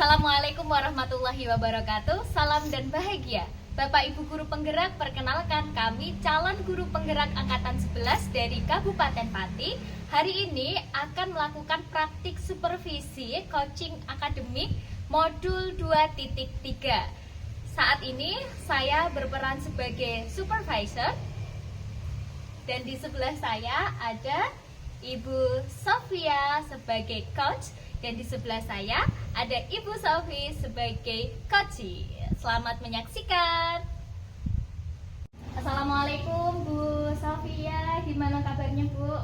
Assalamualaikum warahmatullahi wabarakatuh. Salam dan bahagia. Bapak Ibu Guru Penggerak, perkenalkan kami calon guru penggerak Angkatan 11 dari Kabupaten Pati. Hari ini akan melakukan praktik supervisi coaching akademik modul 2.3. Saat ini saya berperan sebagai supervisor dan di sebelah saya ada Ibu Sofia sebagai coach dan di sebelah saya ada Ibu Sofi sebagai coach. Selamat menyaksikan. Assalamualaikum Bu Sofia, gimana kabarnya Bu?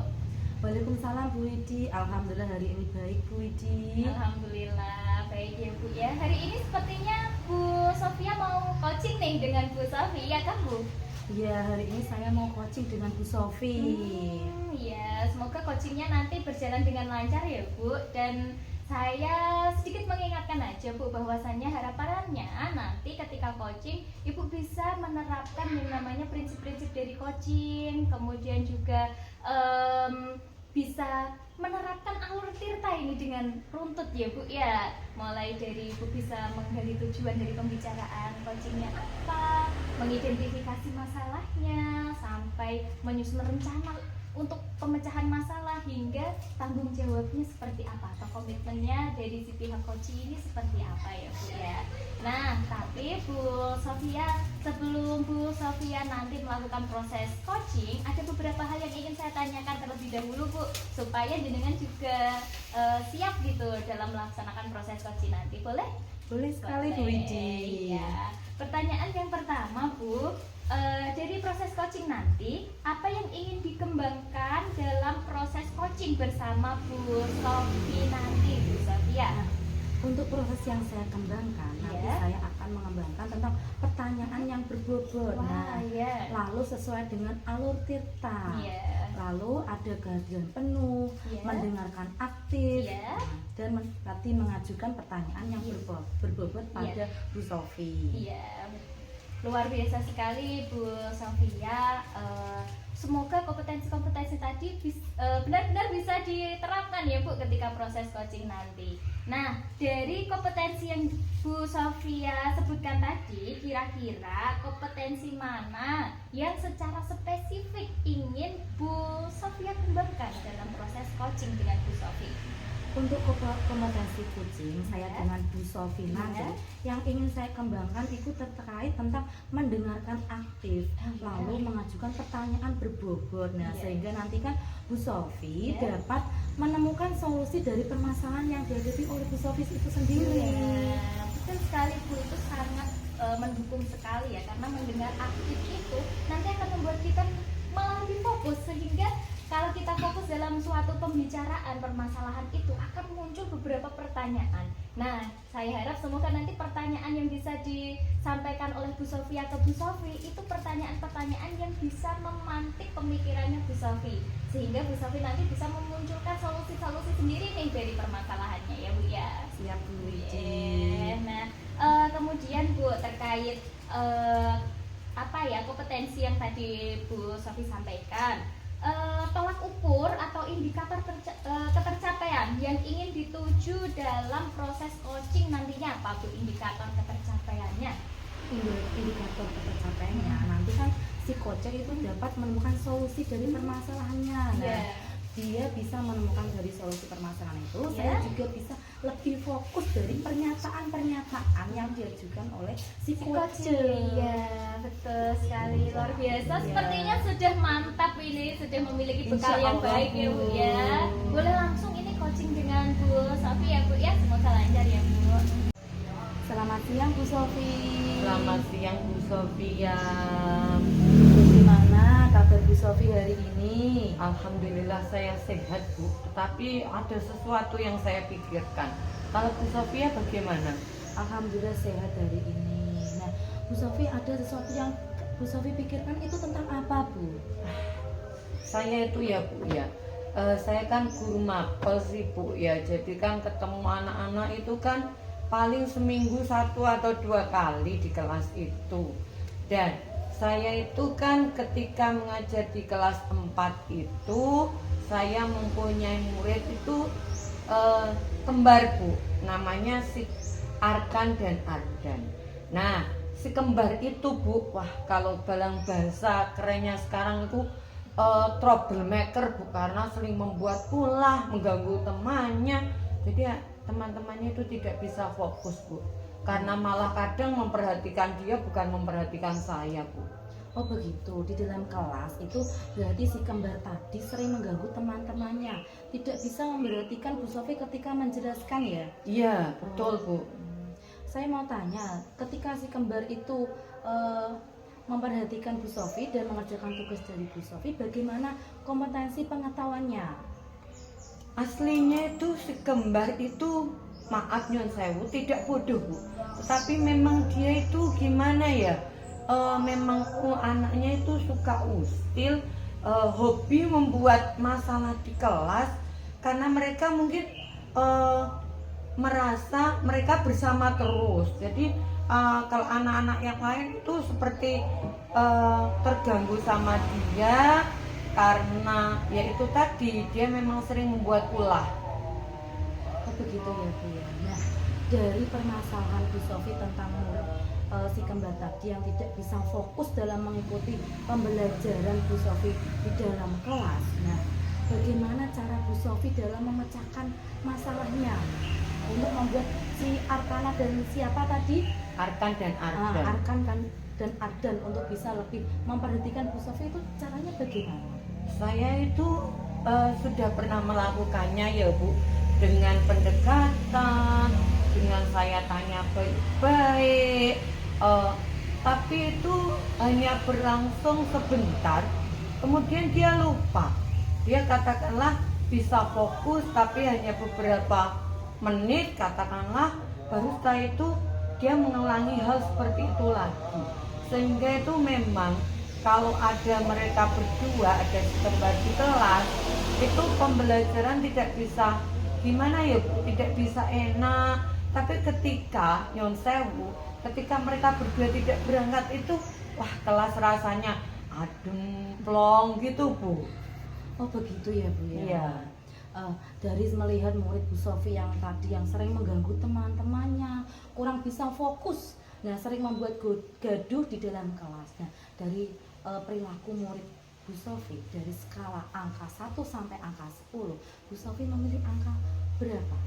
Waalaikumsalam Bu Widi. Alhamdulillah hari ini baik Bu Widi. Alhamdulillah baik ya Bu ya. Hari ini sepertinya Bu Sofia mau coaching nih dengan Bu Sofi, ya kan Bu? Iya, hari ini saya mau coaching dengan Bu Sofi. Ya, semoga coachingnya nanti berjalan dengan lancar ya Bu. Dan saya sedikit mengingatkan aja Bu, bahwasannya harapannya nanti ketika coaching Ibu bisa menerapkan yang namanya prinsip-prinsip dari coaching, kemudian juga bisa menerapkan alur tirta ini dengan runtut ya Bu ya. Mulai dari Ibu bisa menggali tujuan dari pembicaraan coachingnya apa, mengidentifikasi masalahnya, sampai menyusun rencana untuk pemecahan masalah hingga tanggung jawabnya seperti apa atau komitmennya dari si pihak coaching ini seperti apa ya Bu ya. Nah, tapi Bu Sofia, sebelum Bu Sofia nanti melakukan proses coaching, ada beberapa hal yang ingin saya tanyakan terlebih dahulu Bu, supaya jenengan juga siap gitu dalam melaksanakan proses coaching nanti. Boleh? Boleh sekali Bu Widi. Ya. Pertanyaan yang pertama Bu, dari proses coaching nanti, apa yang ingin dikembangkan dalam proses coaching bersama Bu Sofi nanti, Bu Sofia? Nah, untuk proses yang saya kembangkan, nanti saya akan mengembangkan tentang pertanyaan yang berbobot. Lalu sesuai dengan alur tirta. Lalu ada gagasan penuh, mendengarkan aktif, dan nanti mengajukan pertanyaan yang berbobot pada Bu Sofi. Luar biasa sekali Bu Sofia. Semoga kompetensi-kompetensi tadi benar-benar bisa diterapkan ya Bu ketika proses coaching nanti. Nah, dari kompetensi yang Bu Sofia sebutkan tadi, kira-kira kompetensi mana yang secara spesifik ingin Bu Sofia kembangkan dalam proses coaching dengan Bu Sofi? Untuk kompetensi coaching saya dengan Bu Sofi nanti yang ingin saya kembangkan itu terkait tentang mendengarkan aktif, lalu mengajukan pertanyaan berbobot. Nah, sehingga nanti kan Bu Sofi dapat menemukan solusi dari permasalahan yang dihadapi oleh Bu Sofi itu sendiri. Betul sekali Bu, itu sangat mendukung sekali ya, karena mendengar aktif itu nanti akan membuat kita malah lebih fokus, sehingga kalau kita fokus dalam suatu pembicaraan permasalahan itu akan muncul beberapa pertanyaan. Nah, saya harap semoga nanti pertanyaan yang bisa disampaikan oleh Bu Sofi atau Bu Sofi itu pertanyaan-pertanyaan yang bisa memantik pemikirannya Bu Sofi, sehingga Bu Sofi nanti bisa memunculkan solusi-solusi sendiri nih dari permasalahannya ya Bu ya. Siap Bu Widi. Nah, kemudian Bu, terkait kompetensi yang tadi Bu Sofi sampaikan, tolak ukur atau indikator ketercapaian yang ingin dituju dalam proses coaching nantinya apa Bu indikator ketercapaiannya? Indikator ketercapaiannya nanti kan si coach itu dapat menemukan solusi dari permasalahannya. Nah, dia bisa menemukan dari solusi permasalahan itu, saya juga bisa lebih fokus dari pernyataan-pernyataan yang diajukan oleh si coach. Iya, betul sekali, luar biasa. Sepertinya sudah mantap ini, sudah memiliki bekal yang baik ya Bu ya. Boleh langsung ini coaching dengan Bu Sofi ya Bu ya, semoga lancar ya Bu. Selamat siang Bu Sofi. Selamat siang Bu Sofia. Bagaimana kabar Bu Sofi hari ini? Alhamdulillah saya sehat Bu, tetapi ada sesuatu yang saya pikirkan. Kalau Bu Sofia bagaimana? Alhamdulillah sehat hari ini. Nah, Bu Sofi ada sesuatu yang Bu Sofi pikirkan itu tentang apa Bu? Saya itu ya Bu ya, saya kan guru mapel sih Bu ya. Jadi kan ketemu anak-anak itu kan paling seminggu 1 atau 2 kali di kelas itu. Dan saya itu kan ketika mengajar di kelas 4 itu saya mempunyai murid itu kembar Bu, namanya si Arkan dan Ardan. Nah, si kembar itu Bu, wah kalau dalam bahasa kerennya sekarang itu troublemaker Bu, karena sering membuat ulah, mengganggu temannya. Jadi ya, teman-temannya itu tidak bisa fokus Bu, karena malah kadang memperhatikan dia bukan memperhatikan saya Bu. Oh begitu, di dalam kelas itu berarti si kembar tadi sering mengganggu teman-temannya, tidak bisa memperhatikan Bu Sofi ketika menjelaskan ya? Iya, betul Bu. Saya mau tanya, ketika si kembar itu memperhatikan Bu Sofi dan mengerjakan tugas dari Bu Sofi, bagaimana kompetensi pengetahuannya? Aslinya itu si kembar itu, maaf nyon sewu, tidak bodoh Bu, tetapi memang dia itu gimana ya, memang anaknya itu suka usil, hobi membuat masalah di kelas, karena mereka mungkin merasa mereka bersama terus. Jadi kalau anak-anak yang lain itu seperti terganggu sama dia, karena ya itu tadi dia memang sering membuat ulah. Oh begitu ya Bu ya. Nah, dari permasalahan Bu Sofi tentang si kembar tadi yang tidak bisa fokus dalam mengikuti pembelajaran Bu Sofi di dalam kelas. Nah, bagaimana cara Bu Sofi dalam memecahkan masalahnya untuk membuat si Arkana dan siapa tadi? Arkan dan Ardan. Arkan dan Ardan untuk bisa lebih memperhatikan Bu Sofi, itu caranya bagaimana? Saya itu sudah pernah melakukannya ya Bu, dengan pendekatan, dengan saya tanya baik-baik, tapi itu hanya berlangsung sebentar, kemudian dia lupa. Dia katakanlah bisa fokus tapi hanya beberapa menit katakanlah, baru setelah itu dia mengulangi hal seperti itu lagi. Sehingga itu memang kalau ada mereka berdua, ada kembar di kelas, itu pembelajaran tidak bisa gimana ya Bu, tidak bisa enak. Tapi ketika nyon sewu, ketika mereka berdua tidak berangkat itu, wah kelas rasanya adem plong gitu Bu. Oh begitu ya Bu ya. Iya. Dari melihat murid Bu Sofi yang tadi yang sering mengganggu teman-temannya, kurang bisa fokus, nah sering membuat gaduh di dalam kelas. Nah, dari perilaku murid Bu Sofi dari skala angka 1 sampai angka 10, Bu Sofi memilih angka berapa?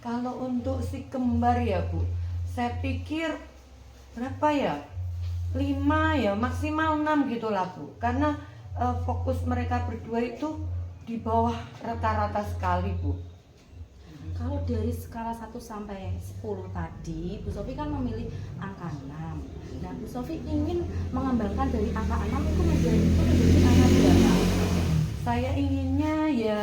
Kalau untuk si kembar ya Bu, saya pikir berapa ya? 5 ya, maksimal 6 gitulah Bu. Karena fokus mereka berdua itu di bawah rata-rata sekali Bu. Kalau dari skala 1 sampai 10 tadi, Bu Sofi kan memilih angka 6. Nah, Bu Sofi ingin mengembangkan dari angka 6 itu menjadi angka berapa? Saya inginnya ya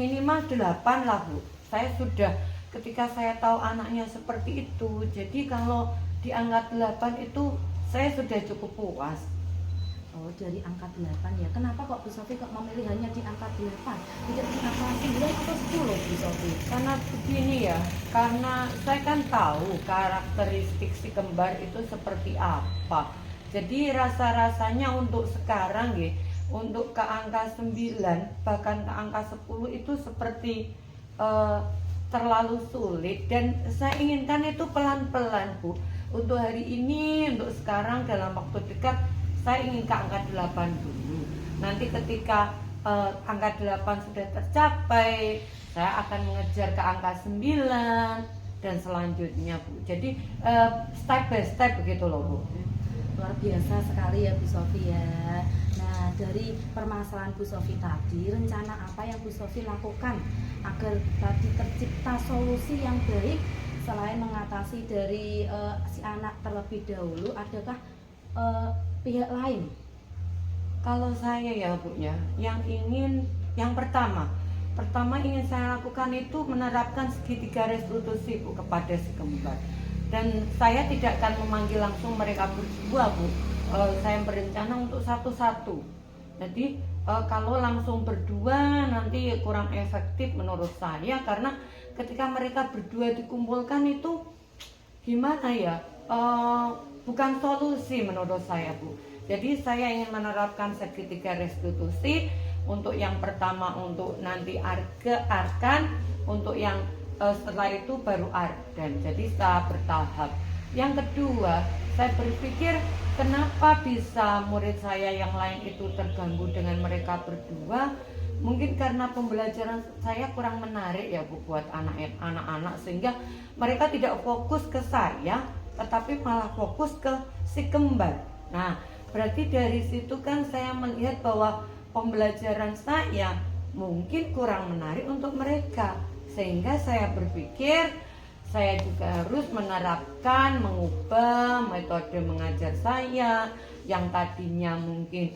minimal 8 lah Bu. Saya sudah, ketika saya tahu anaknya seperti itu, jadi kalau di angka 8 itu saya sudah cukup puas. Oh, dari angka 8 ya. Kenapa kok Bu Sofi kok memilih hanya di angka 8? Tidak di angka 9 atau 10 Bu Sofi? Karena begini ya, karena saya kan tahu karakteristik si kembar itu seperti apa. Jadi rasa-rasanya untuk sekarang ya, untuk ke angka 9 bahkan ke angka 10 itu seperti terlalu sulit, dan saya inginkan itu pelan-pelan Bu. Untuk hari ini, untuk sekarang dalam waktu dekat saya ingin ke angka 8 dulu. Nanti ketika angka 8 sudah tercapai, saya akan mengejar ke angka 9 dan selanjutnya Bu. Jadi step by step begitu loh Bu. Luar biasa sekali ya Bu Sofi ya. Nah, dari permasalahan Bu Sofi tadi, rencana apa yang Bu Sofi lakukan agar tadi tercipta solusi yang baik selain mengatasi dari si anak terlebih dahulu, adakah pihak lain? Kalau saya ya Bu ya, yang pertama ingin saya lakukan itu menerapkan segitiga restitusi Bu kepada si kembar. Dan saya tidak akan memanggil langsung mereka berdua Bu. Saya berencana untuk satu-satu. Jadi kalau langsung berdua nanti kurang efektif menurut saya, karena ketika mereka berdua dikumpulkan itu gimana ya? Bukan solusi menurut saya Bu. Jadi saya ingin menerapkan segitiga restitusi. Untuk yang pertama untuk nanti arkan, untuk yang setelah itu baru ardan. Jadi tahap bertahap. Yang kedua, saya berpikir kenapa bisa murid saya yang lain itu terganggu dengan mereka berdua. Mungkin karena pembelajaran saya kurang menarik ya Bu buat anak-anak, sehingga mereka tidak fokus ke saya, tetapi malah fokus ke si kembar. Nah, berarti dari situ kan saya melihat bahwa pembelajaran saya mungkin kurang menarik untuk mereka, sehingga saya berpikir saya juga harus menerapkan, mengubah metode mengajar saya yang tadinya mungkin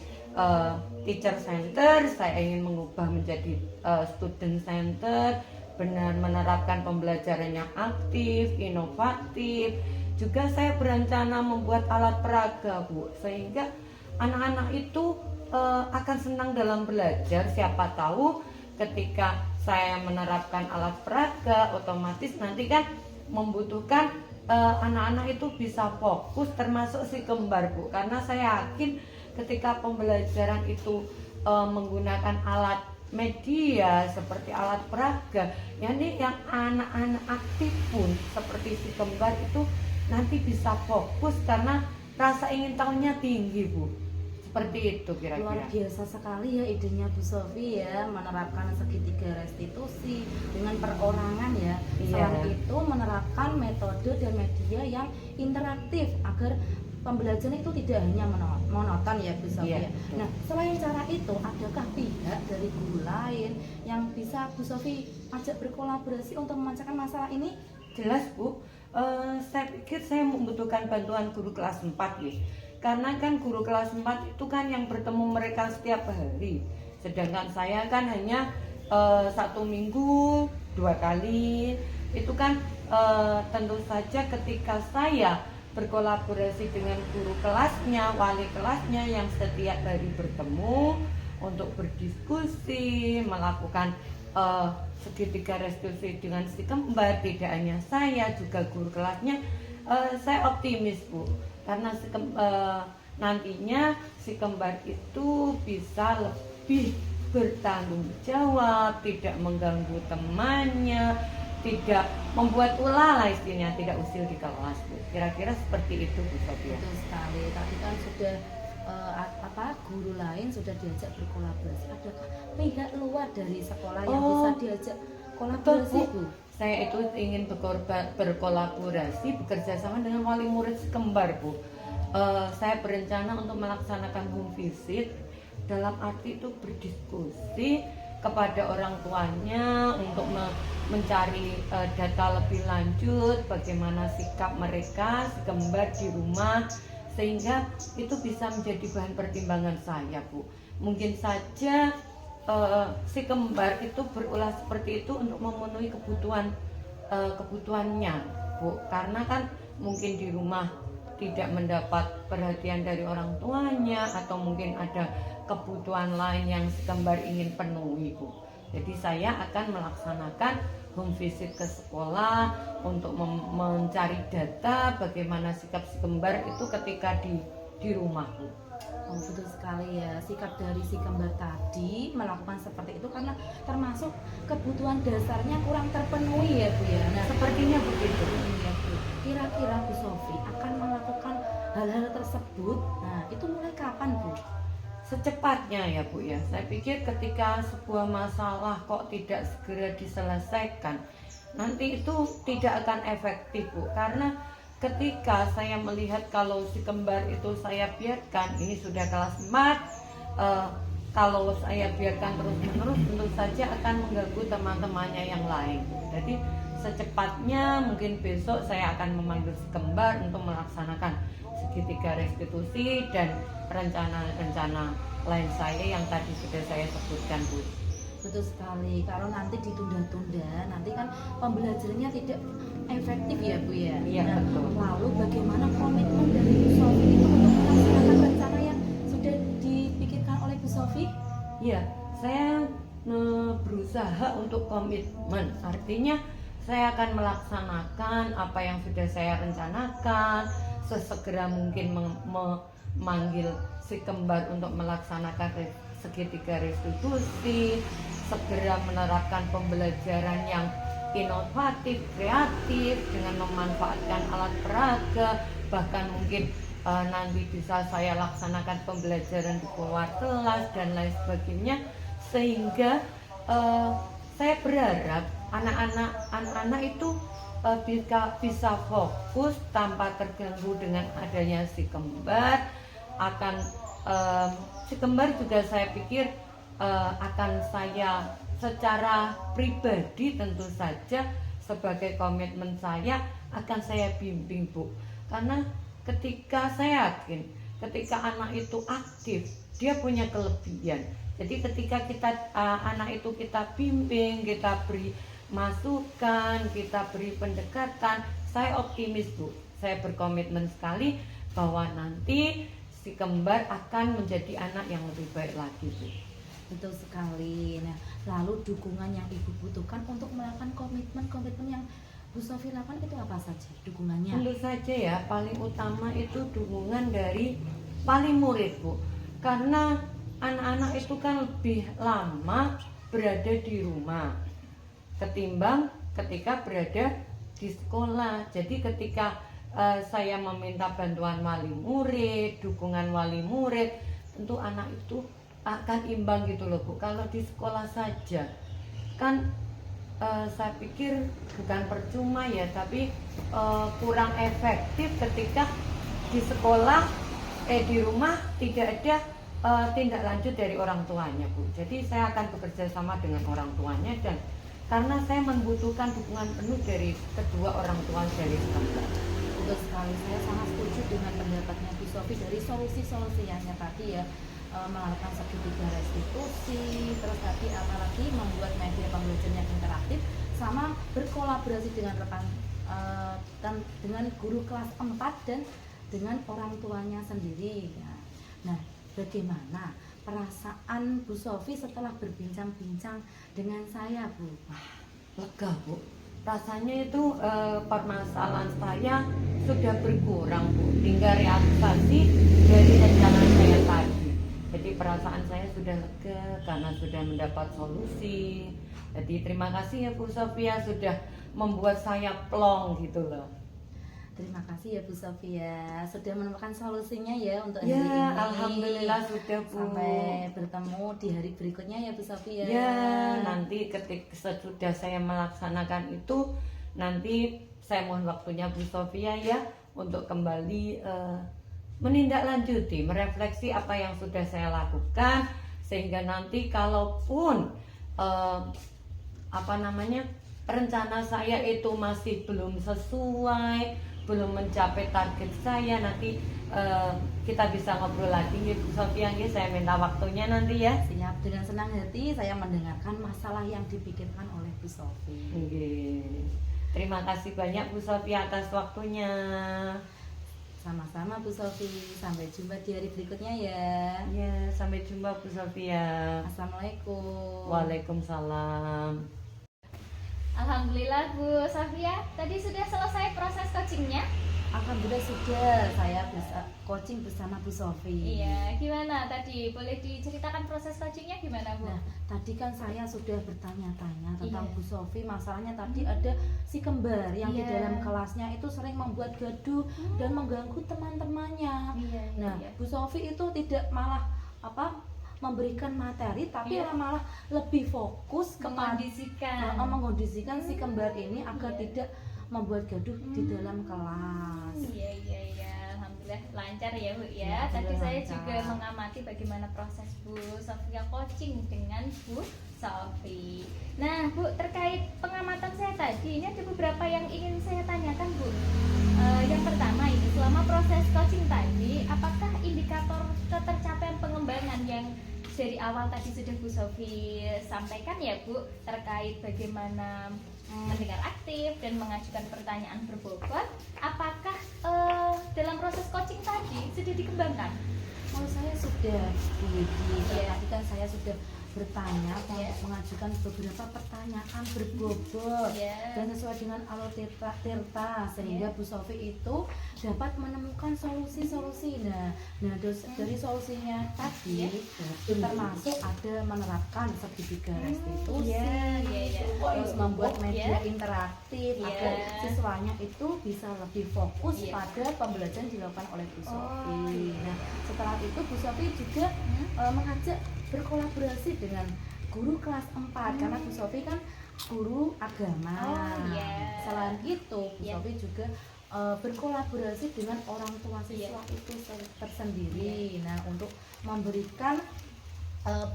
teacher center, saya ingin mengubah menjadi student center, benar menerapkan pembelajaran yang aktif, inovatif. Juga saya berencana membuat alat peraga Bu, sehingga anak-anak itu akan senang dalam belajar. Siapa tahu ketika saya menerapkan alat peraga, otomatis nanti kan membutuhkan anak-anak itu bisa fokus, termasuk si kembar Bu, karena saya yakin ketika pembelajaran itu menggunakan alat media seperti alat peraga, yakni yang anak-anak aktif pun seperti si kembar itu nanti bisa fokus karena rasa ingin tahunya tinggi Bu. Seperti itu kira-kira. Luar biasa sekali ya idenya Bu Sofi ya, menerapkan segitiga restitusi dengan perorangan ya. Selain itu menerapkan metode dan media yang interaktif agar pembelajaran itu tidak hanya monoton ya Bu Sofi ya. Nah, selain cara itu, adakah pihak dari guru lain yang bisa Bu Sofi ajak berkolaborasi untuk memecahkan masalah ini? Jelas Bu, saya pikir saya membutuhkan bantuan guru kelas 4 ya. Karena kan guru kelas 4 itu kan yang bertemu mereka setiap hari, sedangkan saya kan hanya 1 minggu 2 kali. Itu kan tentu saja ketika saya berkolaborasi dengan guru kelasnya, wali kelasnya yang setiap hari bertemu untuk berdiskusi, melakukan segitiga restitusi dengan si kembar, tidak hanya saya, juga guru kelasnya. Saya optimis Bu, karena nantinya si kembar itu bisa lebih bertanggung jawab, tidak mengganggu temannya, tidak membuat ulah lah istilahnya, tidak usil di kelas Bu. Kira-kira seperti itu Bu Sophia. Betul sekali. Tadi kan sudah guru lain sudah diajak berkolaborasi. Adakah pihak luar dari sekolah yang bisa diajak kolaborasi Bu? Saya itu ingin berkolaborasi, bekerja sama dengan wali murid kembar Bu. Saya berencana untuk melaksanakan home visit, dalam arti itu berdiskusi kepada orang tuanya untuk mencari data lebih lanjut bagaimana sikap mereka si kembar di rumah, sehingga itu bisa menjadi bahan pertimbangan saya Bu. Mungkin saja si kembar itu berulah seperti itu untuk memenuhi kebutuhannya Bu, karena kan mungkin di rumah tidak mendapat perhatian dari orang tuanya, atau mungkin ada kebutuhan lain yang si kembar ingin penuhi Bu. Jadi saya akan melaksanakan home visit ke sekolah untuk mencari data bagaimana sikap si kembar itu ketika di rumah Bu. Oh, betul sekali ya, sikap dari si kembar tadi melakukan seperti itu karena termasuk kebutuhan dasarnya kurang terpenuhi ya Bu ya. Nah, sepertinya begitu. Ya, Bu. Kira-kira Bu Sofi akan melakukan hal-hal tersebut. Nah, itu mulai kapan Bu? Secepatnya ya Bu ya. Saya pikir ketika sebuah masalah kok tidak segera diselesaikan, nanti itu tidak akan efektif Bu, karena ketika saya melihat kalau si kembar itu saya biarkan, ini sudah kelas 4, kalau saya biarkan terus-menerus tentu saja akan mengganggu teman-temannya yang lain. Jadi secepatnya mungkin besok saya akan memanggil si kembar untuk melaksanakan segitiga restitusi dan rencana-rencana lain saya yang tadi sudah saya sebutkan Bu. Betul sekali, kalau nanti ditunda-tunda nanti kan pembelajarannya tidak efektif ya Bu ya. Iya, nah, betul. Lalu bagaimana komitmen dari Bu Sofi itu untuk melaksanakan rencana yang sudah dipikirkan oleh Bu Sofi? Iya, saya berusaha untuk komitmen, artinya saya akan melaksanakan apa yang sudah saya rencanakan, sesegera mungkin memanggil si kembar untuk melaksanakan segitiga restitusi, segera menerapkan pembelajaran yang inovatif, kreatif dengan memanfaatkan alat peraga, bahkan mungkin nanti bisa saya laksanakan pembelajaran di luar kelas dan lain sebagainya, sehingga saya berharap anak-anak itu bisa fokus tanpa terganggu dengan adanya si kembar. Si kembar juga saya pikir akan saya secara pribadi tentu saja sebagai komitmen saya akan saya bimbing, Bu, karena ketika saya yakin ketika anak itu aktif dia punya kelebihan. Jadi ketika anak itu kita bimbing, kita beri masukan, kita beri pendekatan, saya optimis, Bu, saya berkomitmen sekali bahwa nanti si kembar akan menjadi anak yang lebih baik lagi, Bu. Betul sekali. Nah, lalu dukungan yang Ibu butuhkan untuk melakukan komitmen yang Bu Sofi lakukan itu apa saja dukungannya? Tentu saja ya, paling utama itu dukungan dari wali murid, Bu. Karena anak-anak itu kan lebih lama berada di rumah ketimbang ketika berada di sekolah. Jadi ketika saya meminta bantuan wali murid, dukungan wali murid, tentu anak itu akan imbang gitu loh, Bu. Kalau di sekolah saja kan saya pikir bukan percuma ya, tapi kurang efektif ketika di sekolah di rumah tidak ada tindak lanjut dari orang tuanya, Bu. Jadi saya akan bekerja sama dengan orang tuanya, dan karena saya membutuhkan dukungan penuh dari kedua orang tua dari kembar. Betul sekali, saya sangat setuju dengan pendapatnya Bu Sofi dari solusi-solusi yang tadi ya, melakukan segitiga restitusi, terus tadi apalagi membuat media pembelajaran yang interaktif, sama berkolaborasi dengan rekan dan dengan guru kelas 4 dan dengan orang tuanya sendiri ya. Nah, bagaimana perasaan Bu Sofi setelah berbincang-bincang dengan saya, Bu? Lega, Bu. Rasanya itu permasalahan saya sudah berkurang, Bu. Tinggal realisasi dari rencana saya tadi. Jadi perasaan saya sudah lega karena sudah mendapat solusi. Jadi terima kasih ya Bu Sofia sudah membuat saya plong gitu loh. Terima kasih ya Bu Sofia sudah menemukan solusinya ya untuk hari Ya, ini. alhamdulillah sudah, Bu. Sampai bertemu di hari berikutnya ya Bu Sofia. Ya, nanti ketika sesudah saya melaksanakan itu, nanti saya mohon waktunya Bu Sofia ya untuk kembali menindaklanjuti, merefleksi apa yang sudah saya lakukan, sehingga nanti kalaupun rencana saya itu masih belum sesuai, belum mencapai target saya, nanti kita bisa ngobrol lagi ya Bu Sofia. Saya minta waktunya nanti ya. Siap, dengan senang hati saya mendengarkan masalah yang dipikirkan oleh Bu Sofi. Terima kasih banyak Bu Sofia atas waktunya. Sama-sama Bu Sofi, sampai jumpa di hari berikutnya ya. Ya, sampai jumpa Bu Sofia. Assalamualaikum. Waalaikumsalam. Alhamdulillah Bu Sofia, tadi sudah selesai proses coachingnya? Alhamdulillah sudah, saya bisa coaching bersama Bu Sofi. Iya, gimana tadi? Boleh diceritakan proses coachingnya gimana, Bu? Nah, tadi kan saya sudah bertanya-tanya tentang Iya. Bu Sofi. Masalahnya tadi ada si kembar yang di dalam kelasnya itu sering membuat gaduh dan mengganggu teman-temannya. Nah, Bu Sofi itu tidak malah memberikan materi, tapi malah lebih fokus kepada mengkondisikan si kembar ini agar tidak membuat gaduh di dalam kelas. Iya, alhamdulillah lancar ya Bu ya. Tadi saya juga mengamati bagaimana proses Bu Sofia coaching dengan Bu Sofi. Nah Bu, terkait pengamatan saya tadi, ini ada beberapa yang ingin saya tanyakan Bu. Yang pertama ini, selama proses coaching tadi, apakah indikator ketercapaian pengembangan yang dari awal tadi sudah Bu Sofi sampaikan ya Bu, terkait bagaimana mendengar aktif dan mengajukan pertanyaan berbobot, apakah dalam proses coaching tadi sudah dikembangkan? Kalau saya sudah tadi kan saya sudah bertanya atau mengajukan beberapa pertanyaan berbobot dan sesuai dengan alur tirta sehingga Bu Sofi itu dapat menemukan solusi-solusi. Nah dari solusinya tadi termasuk ada menerapkan segitiga restitusi, terus membuat media interaktif agar siswanya itu bisa lebih fokus pada pembelajaran dilakukan oleh Bu Sofi. Nah setelah itu Bu Sofi juga mengajak berkolaborasi dengan guru kelas 4 karena Bu Sofi kan guru agama. Selain itu Bu Sofi juga berkolaborasi dengan orang tua siswa itu tersendiri. Nah untuk memberikan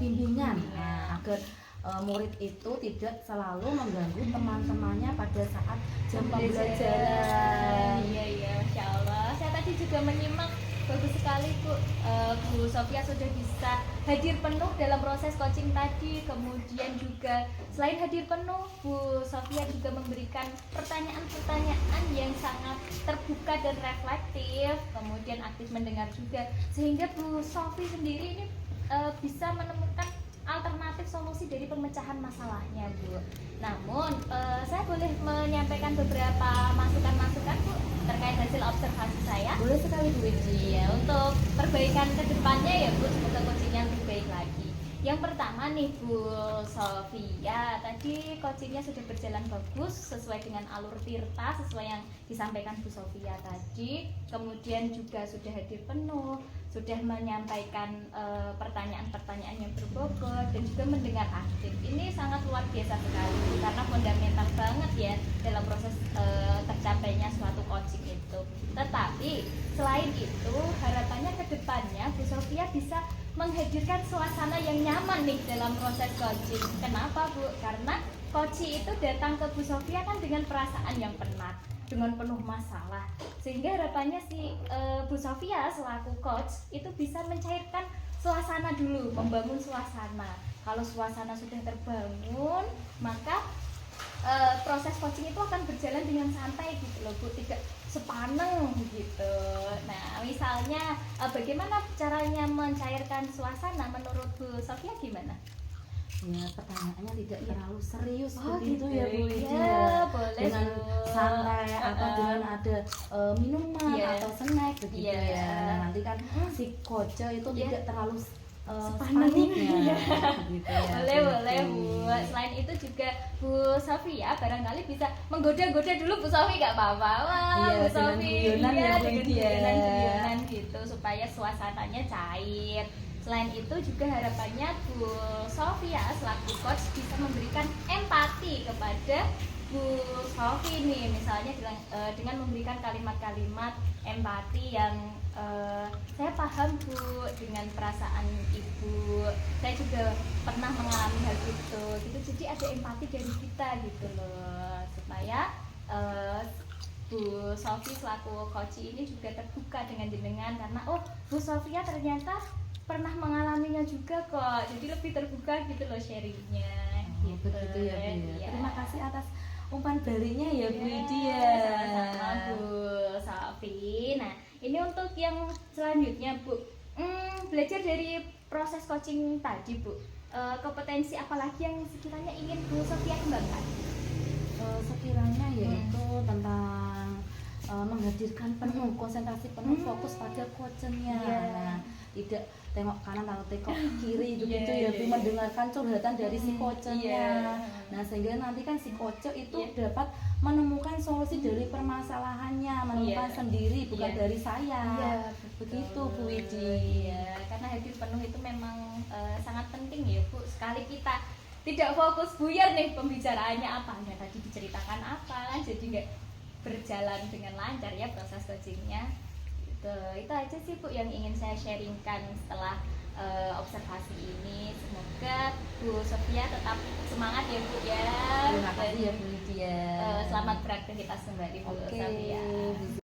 bimbingan agar murid itu tidak selalu mengganggu teman-temannya pada saat jam pembelajaran. Iya, Masya Allah. Saya tadi juga menyimak, bagus sekali Bu Sofia sudah bisa hadir penuh dalam proses coaching tadi. Kemudian juga selain hadir penuh, Bu Sofia juga memberikan pertanyaan-pertanyaan yang sangat terbuka dan reflektif, kemudian aktif mendengar juga, sehingga Bu Sofi sendiri ini bisa menemukan alternatif solusi dari pemecahan masalahnya, Bu. Namun saya boleh menyampaikan beberapa masukan-masukan, Bu, terkait hasil observasi saya? Boleh sekali, Bu Widi. Ya, untuk perbaikan kedepannya ya, Bu, semoga coachingnya lebih baik lagi. Yang pertama nih Bu Sofia, tadi coachingnya sudah berjalan bagus sesuai dengan alur tirta, sesuai yang disampaikan Bu Sofia tadi. Kemudian juga sudah hadir penuh, sudah menyampaikan pertanyaan-pertanyaan yang berbobot dan juga mendengar aktif. Ini sangat luar biasa sekali karena fundamental banget ya dalam proses tercapainya suatu coaching itu. Tetapi selain itu harapannya ke depannya Bu Sofia bisa menghadirkan suasana yang nyaman nih dalam proses coaching. Kenapa, Bu? Karena coaching itu datang ke Bu Sofia kan dengan perasaan yang penat, dengan penuh masalah, sehingga harapannya si Bu Sofia selaku coach itu bisa mencairkan suasana dulu, membangun suasana. Kalau suasana sudah terbangun, maka proses coaching itu akan berjalan dengan santai gitu loh, Bu, tidak sepaneng gitu. Nah misalnya bagaimana caranya mencairkan suasana menurut Bu Sofia gimana? Ya, pertanyaannya tidak terlalu serius gitu begitu ya Bu Lydia. Ya, boleh dengan Bu. santai atau dengan ada minuman atau snack begitu ya. Nah, nanti kan si coach itu tidak terlalu sepanengnya gitu ya. Boleh Bu. Selain itu juga Bu Sofia barangkali bisa menggoda-goda dulu Bu Sofi, nggak apa-apa Bu Sofi dengan guyonan gitu supaya suasananya cair. Selain itu juga harapannya Bu Sofia selaku coach bisa memberikan empati kepada Bu Sofi nih, misalnya dengan memberikan kalimat-kalimat empati yang saya paham Bu dengan perasaan Ibu, saya juga pernah mengalami hal itu gitu, jadi ada empati dari kita gitu loh, supaya Bu Sofi selaku coach ini juga terbuka dengan jenengan karena Bu Sofia ternyata pernah mengalaminya juga kok, jadi lebih terbuka gitu loh sharingnya gitu. Begitu ya Bu ya. Terima kasih atas umpan balinya ya Bu Lydia. Sama-sama Bu Sofi. Nah ini untuk yang selanjutnya Bu, belajar dari proses coaching tadi Bu, kompetensi apalagi yang sekiranya ingin Bu Sofia kembangkan? Sekiranya yaitu tentang menghadirkan penuh konsentrasi penuh fokus pada coachingnya. Nah, tidak tengok kanan atau tengok kiri begitu ya Bu, mendengarkan curhatan dari si coachnya. Nah sehingga nanti kan si coach itu dapat menemukan solusi dari permasalahannya, menemukan sendiri bukan dari saya. Begitu Bu Widi. Karena hadir penuh itu memang sangat penting ya Bu. Sekali kita tidak fokus buyar nih pembicaraannya apa, nah tadi diceritakan apa kan, jadi nggak berjalan dengan lancar ya proses coachingnya. Itu aja sih Bu yang ingin saya sharingkan setelah observasi ini. Semoga Bu Sofia tetap semangat ya Bu ya. Terima kasih ya Bu Lydia. Selamat beraktivitas kembali Bu Sofia.